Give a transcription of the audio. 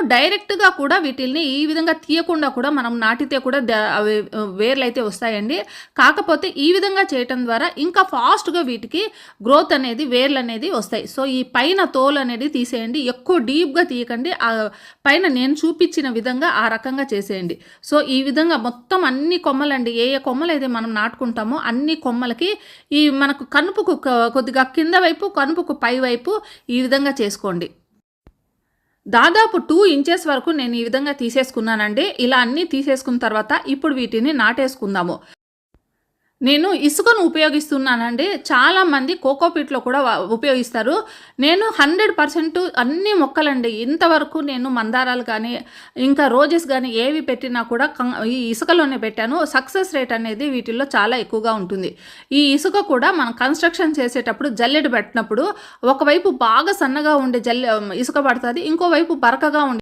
డైరెక్ట్‌గా కూడా వీటిల్ని ఈ విధంగా తీయకుండా కూడా మనం నాటితే కూడా అవి వేర్లయితే వస్తాయండి. కాకపోతే ఈ విధంగా చేయటం ద్వారా ఇంకా ఫాస్ట్‌గా వీటికి గ్రోత్ అనేది వేర్లనేది వస్తాయి. సో, ఈ పైన తోలనేది తీసేయండి. ఎక్కువ డీప్‌గా తీయకండి. పైన నేను చూపించిన విధంగా ఆ రకంగా చేసేయండి. సో, ఈ విధంగా మొత్తం అన్ని కొమ్మలండి, ఏ కొమ్మలైతే మనం నాటుకుంటామో అన్ని కొమ్మలకి ఈ మనకు కనుపుకు కొద్దిగా కింద వైపు, కనుపుకు పై వైపు ఈ విధంగా చేసుకోండి. దాదాపు 2 ఇంచెస్ వరకు నేను ఈ విధంగా తీసేసుకున్నానండి. ఇలా అన్నీ తీసేసుకున్న తర్వాత ఇప్పుడు వీటిని నాటేసుకుందాము. నేను ఇసుకను ఉపయోగిస్తున్నానండి. చాలామంది కోకోపీట్‌లో కూడా ఉపయోగిస్తారు. నేను 100% అన్ని మొక్కలండి. ఇంతవరకు నేను మందారాలు కానీ, ఇంకా రోజెస్ గానీ ఏవి పెట్టినా కూడా ఈ ఇసుకలోనే పెట్టాను. సక్సెస్ రేట్ అనేది వీటిల్లో చాలా ఎక్కువగా ఉంటుంది. ఈ ఇసుక కూడా మనం కన్‌స్ట్రక్షన్ చేసేటప్పుడు జల్లెడ పెట్టినప్పుడు ఒకవైపు బాగా సన్నగా ఉండే ఇసుక పడతది. ఇంకోవైపు బరకగా ఉండే